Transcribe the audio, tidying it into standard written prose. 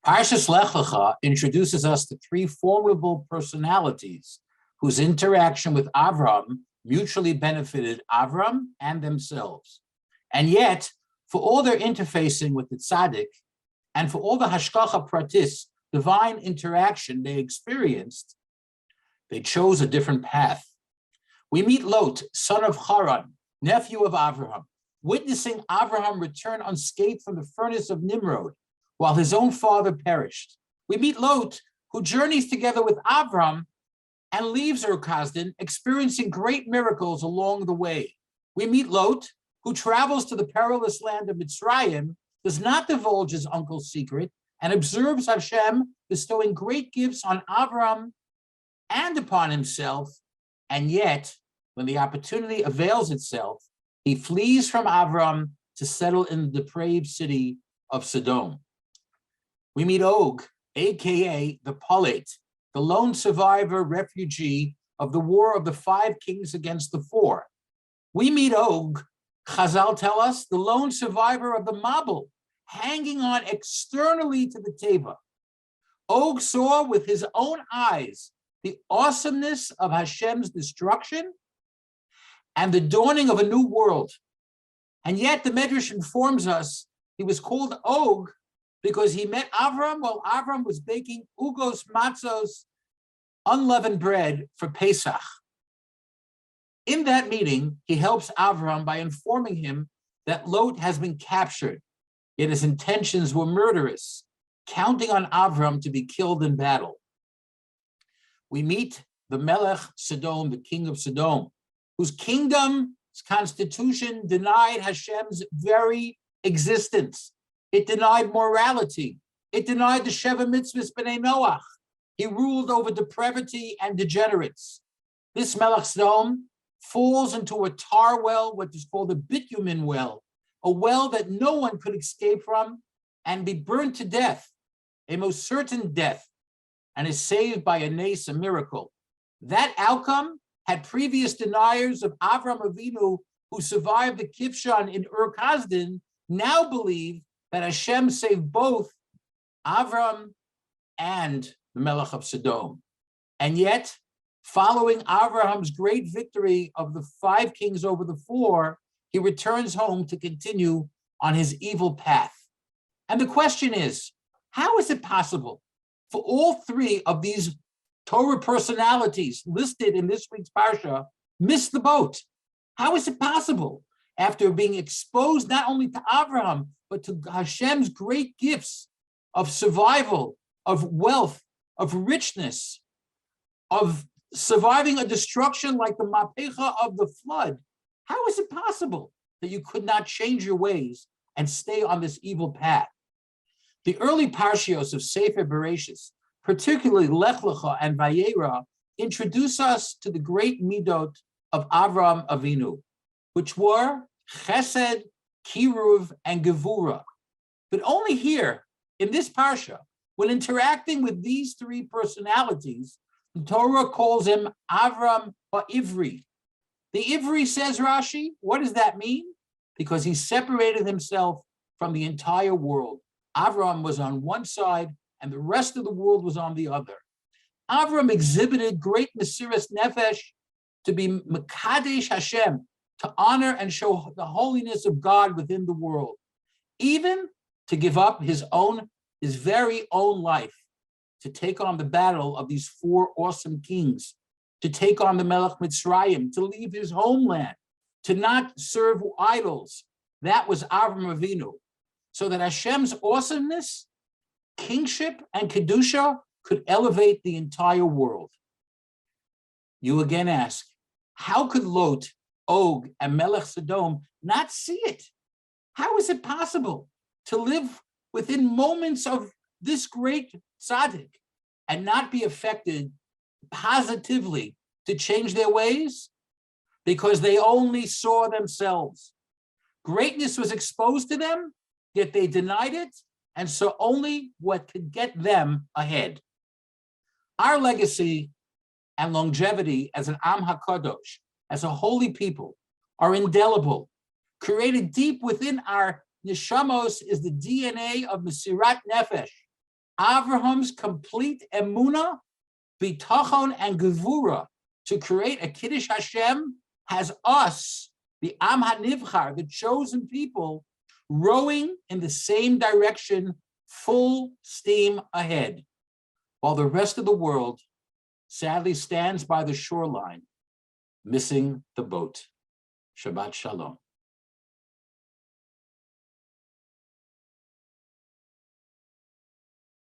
Parshas Lech Lecha introduces us to three formidable personalities whose interaction with Avram mutually benefited Avram and themselves. And yet, for all their interfacing with the tzaddik, and for all the hashgacha pratis, divine interaction they experienced, they chose a different path. We meet Lot, son of Haran, nephew of Avraham, witnessing Avraham return unscathed from the furnace of Nimrod, while his own father perished. We meet Lot, who journeys together with Avram and leaves Ur Kasdan, experiencing great miracles along the way. We meet Lot, who travels to the perilous land of Mitzrayim, does not divulge his uncle's secret, and observes Hashem bestowing great gifts on Avram and upon himself, and yet, when the opportunity avails itself, he flees from Avram to settle in the depraved city of Sodom. We meet Og, aka the Polit, the lone survivor refugee of the war of the 5 kings against the 4. We meet Og, Chazal tell us, the lone survivor of the Mabul, hanging on externally to the Teva. Og saw with his own eyes the awesomeness of Hashem's destruction and the dawning of a new world. And yet the Medrash informs us he was called Og because he met Avram while Avram was baking ugos matzos, unleavened bread, for Pesach. In that meeting, he helps Avram by informing him that Lot has been captured, yet his intentions were murderous, counting on Avram to be killed in battle. We meet the Melech Sodom, the king of Sodom, whose kingdom's constitution denied Hashem's very existence. It denied morality. It denied the Sheva Mitzvahs B'nai Noach. He ruled over depravity and degenerates. This Melech Sodom falls into a tar well, what is called a bitumen well, a well that no one could escape from and be burned to death, a most certain death, and is saved by a nes, a miracle. That outcome had previous deniers of Avram Avinu who survived the Kivshan in Ur Kasdan now believe that Hashem saved both Avram and the Melech of Sodom. And yet, following Avraham's great victory of the 5 kings over the 4, he returns home to continue on his evil path. And the question is, how is it possible for all 3 of these Torah personalities listed in this week's Parsha miss the boat? How is it possible, after being exposed not only to Avraham, but to Hashem's great gifts of survival, of wealth, of richness, of surviving a destruction like the Mapecha of the flood? How is it possible that you could not change your ways and stay on this evil path? The early Parshios of Sefer Bereshis, particularly Lech Lecha and Vayera, introduce us to the great midot of Avram Avinu, which were Chesed, Kiruv, and Gevura. But only here, in this Parsha, when interacting with these 3 personalities, the Torah calls him Avram Ha'ivri. The Ivri, says Rashi, what does that mean? Because he separated himself from the entire world. Avram was on one side, and the rest of the world was on the other. Avram exhibited great Mesiras Nefesh to be Mekadesh Hashem, to honor and show the holiness of God within the world, even to give up his very own life, to take on the battle of these 4 awesome kings, to take on the Melech Mitzrayim, to leave his homeland, to not serve idols. That was Avram Avinu, so that Hashem's awesomeness, kingship, and Kedusha could elevate the entire world. You again ask, how could Lot, Og, and Melech Sodom not see it? How is it possible to live within moments of this great tzaddik and not be affected positively to change their ways? Because they only saw themselves. Greatness was exposed to them, yet they denied it, and saw only what could get them ahead. Our legacy and longevity as an Am HaKadosh, as a holy people, are indelible. Created deep within our neshamos is the DNA of Mesirat Nefesh, Avraham's complete emunah, bitachon, and gevura to create a Kiddush Hashem has us, the Am HaNivchar, the chosen people, rowing in the same direction, full steam ahead, while the rest of the world sadly stands by the shoreline, missing the boat. Shabbat Shalom.